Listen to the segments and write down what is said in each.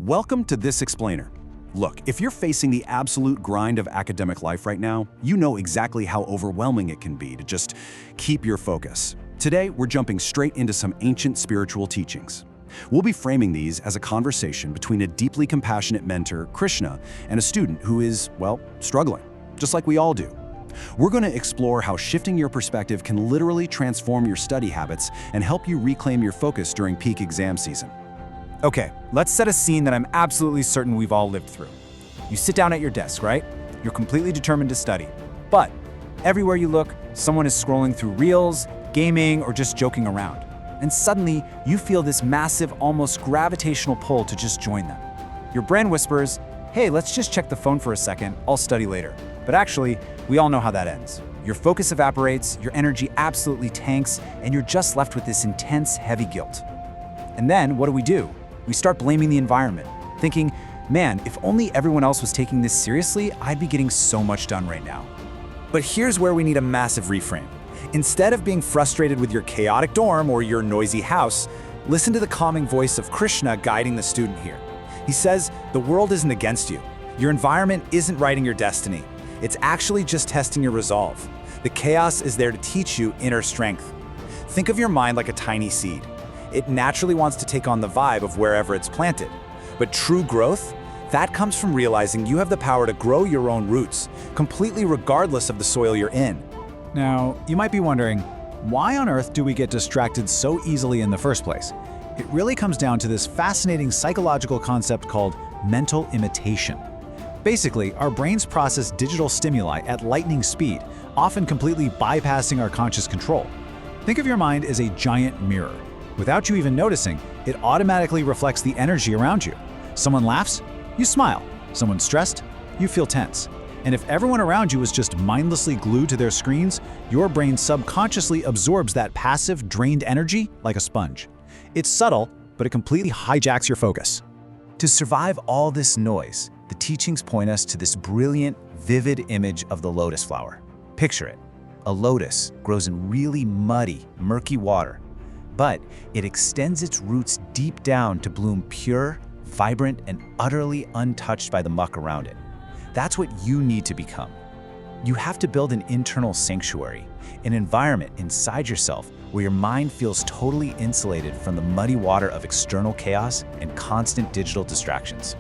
Welcome to This Explainer. Look, if you're facing the absolute grind of academic life right now, you know exactly how overwhelming it can be to just keep your focus. Today, we're jumping straight into some ancient spiritual teachings. We'll be framing these as a conversation between a deeply compassionate mentor, Krishna, and a student who is, well, struggling, just like we all do. We're going to explore how shifting your perspective can literally transform your study habits and help you reclaim your focus during peak exam season. Okay, let's set a scene that I'm absolutely certain we've all lived through. You sit down at your desk, right? You're completely determined to study. But everywhere you look, someone is scrolling through reels, gaming, or just joking around. And suddenly, you feel this massive, almost gravitational pull to just join them. Your brain whispers, hey, let's just check the phone for a second, I'll study later. But actually, we all know how that ends. Your focus evaporates, your energy absolutely tanks, and you're just left with this intense, heavy guilt. And then, what do? We start blaming the environment, thinking, man, if only everyone else was taking this seriously, I'd be getting so much done right now. But here's where we need a massive reframe. Instead of being frustrated with your chaotic dorm or your noisy house, listen to the calming voice of Krishna guiding the student here. He says, the world isn't against you. Your environment isn't writing your destiny. It's actually just testing your resolve. The chaos is there to teach you inner strength. Think of your mind like a tiny seed. It naturally wants to take on the vibe of wherever it's planted. But true growth, that comes from realizing you have the power to grow your own roots, completely regardless of the soil you're in. Now, you might be wondering, why on earth do we get distracted so easily in the first place? It really comes down to this fascinating psychological concept called mental imitation. Basically, our brains process digital stimuli at lightning speed, often completely bypassing our conscious control. Think of your mind as a giant mirror. Without you even noticing, it automatically reflects the energy around you. Someone laughs, you smile. Someone's stressed, you feel tense. And if everyone around you is just mindlessly glued to their screens, your brain subconsciously absorbs that passive, drained energy like a sponge. It's subtle, but it completely hijacks your focus. To survive all this noise, the teachings point us to this brilliant, vivid image of the lotus flower. Picture it. A lotus grows in really muddy, murky water, but it extends its roots deep down to bloom pure, vibrant, and utterly untouched by the muck around it. That's what you need to become. You have to build an internal sanctuary, an environment inside yourself where your mind feels totally insulated from the muddy water of external chaos and constant digital distractions.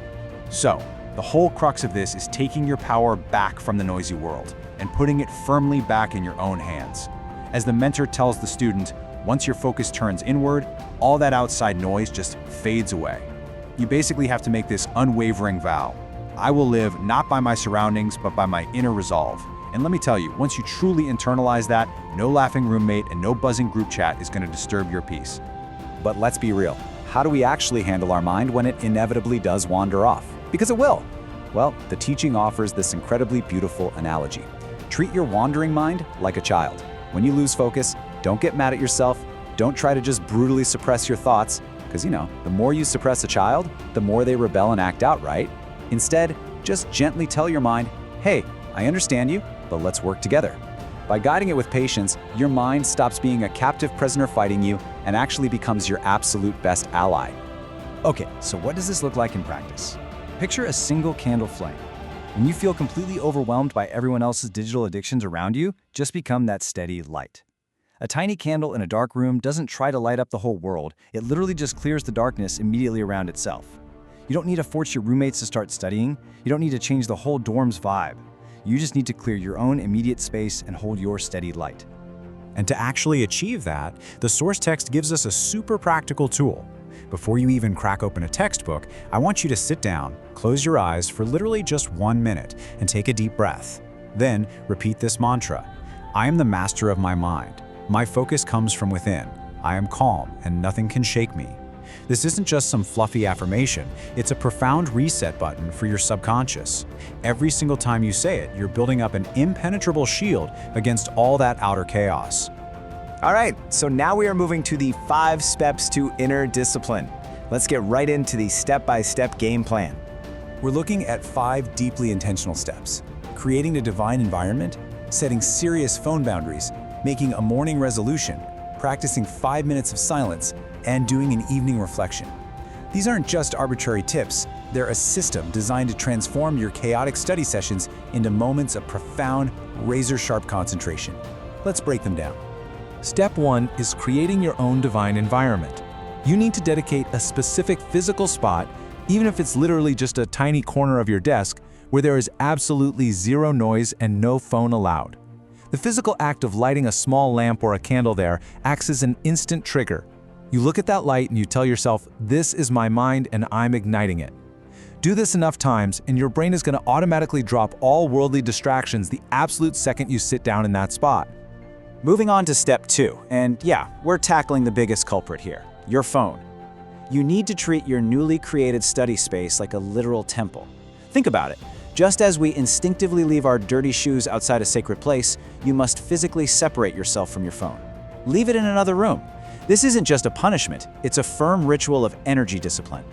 So, the whole crux of this is taking your power back from the noisy world and putting it firmly back in your own hands. As the mentor tells the student, once your focus turns inward, all that outside noise just fades away. You basically have to make this unwavering vow. I will live not by my surroundings, but by my inner resolve. And let me tell you, once you truly internalize that, no laughing roommate and no buzzing group chat is going to disturb your peace. But let's be real. How do we actually handle our mind when it inevitably does wander off? Because it will. Well, the teaching offers this incredibly beautiful analogy. Treat your wandering mind like a child. When you lose focus, don't get mad at yourself. Don't try to just brutally suppress your thoughts, because the more you suppress a child, the more they rebel and act out, right? Instead, just gently tell your mind, hey, I understand you, but let's work together. By guiding it with patience, your mind stops being a captive prisoner fighting you and actually becomes your absolute best ally. Okay, so what does this look like in practice? Picture a single candle flame. When you feel completely overwhelmed by everyone else's digital addictions around you, just become that steady light. A tiny candle in a dark room doesn't try to light up the whole world, it literally just clears the darkness immediately around itself. You don't need to force your roommates to start studying, you don't need to change the whole dorm's vibe. You just need to clear your own immediate space and hold your steady light. And to actually achieve that, the source text gives us a super practical tool. Before you even crack open a textbook, I want you to sit down, close your eyes for literally just 1 minute, and take a deep breath. Then repeat this mantra: I am the master of my mind. My focus comes from within. I am calm and nothing can shake me. This isn't just some fluffy affirmation, it's a profound reset button for your subconscious. Every single time you say it, you're building up an impenetrable shield against all that outer chaos. All right, so now we are moving to the 5 steps to inner discipline. Let's get right into the step-by-step game plan. We're looking at 5 deeply intentional steps: creating a divine environment, setting serious phone boundaries, making a morning resolution, practicing 5 minutes of silence, and doing an evening reflection. These aren't just arbitrary tips, they're a system designed to transform your chaotic study sessions into moments of profound, razor-sharp concentration. Let's break them down. Step 1 is creating your own divine environment. You need to dedicate a specific physical spot, even if it's literally just a tiny corner of your desk, where there is absolutely zero noise and no phone allowed. The physical act of lighting a small lamp or a candle there acts as an instant trigger. You look at that light and you tell yourself, this is my mind and I'm igniting it. Do this enough times and your brain is going to automatically drop all worldly distractions the absolute second you sit down in that spot. Moving on to step 2, and yeah, we're tackling the biggest culprit here, your phone. You need to treat your newly created study space like a literal temple. Think about it. Just as we instinctively leave our dirty shoes outside a sacred place, you must physically separate yourself from your phone. Leave it in another room. This isn't just a punishment, it's a firm ritual of energy discipline.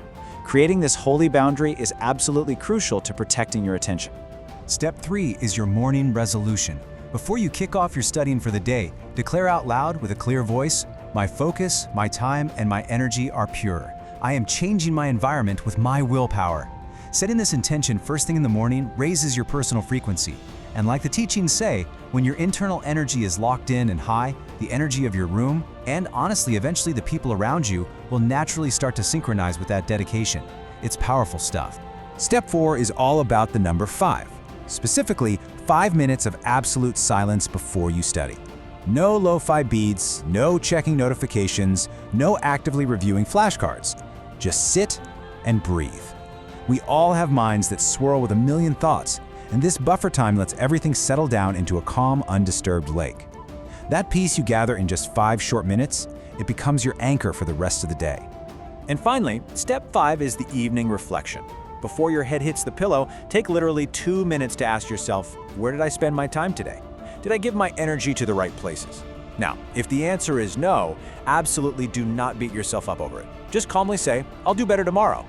Creating this holy boundary is absolutely crucial to protecting your attention. Step 3 is your morning resolution. Before you kick off your studying for the day, declare out loud with a clear voice, "My focus, my time, and my energy are pure. I am changing my environment with my willpower." Setting this intention first thing in the morning raises your personal frequency. And like the teachings say, when your internal energy is locked in and high, the energy of your room, and honestly, eventually the people around you, will naturally start to synchronize with that dedication. It's powerful stuff. Step 4 is all about the number 5. Specifically, 5 minutes of absolute silence before you study. No lo-fi beats, no checking notifications, no actively reviewing flashcards. Just sit and breathe. We all have minds that swirl with a million thoughts, and this buffer time lets everything settle down into a calm, undisturbed lake. That peace you gather in just 5 short minutes, it becomes your anchor for the rest of the day. And finally, step 5 is the evening reflection. Before your head hits the pillow, take literally 2 minutes to ask yourself, where did I spend my time today? Did I give my energy to the right places? Now, if the answer is no, absolutely do not beat yourself up over it. Just calmly say, I'll do better tomorrow.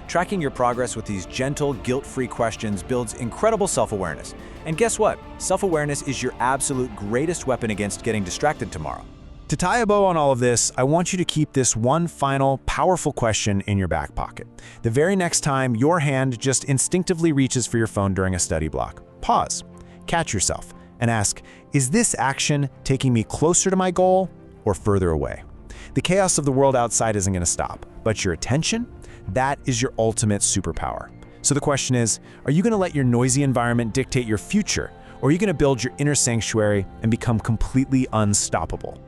Tracking your progress with these gentle, guilt-free questions builds incredible self-awareness. And guess what? Self-awareness is your absolute greatest weapon against getting distracted tomorrow. To tie a bow on all of this, I want you to keep this one final, powerful question in your back pocket. The very next time your hand just instinctively reaches for your phone during a study block, pause, catch yourself, and ask, is this action taking me closer to my goal or further away? The chaos of the world outside isn't going to stop, but your attention, that is your ultimate superpower. So the question is, are you going to let your noisy environment dictate your future, or are you going to build your inner sanctuary and become completely unstoppable?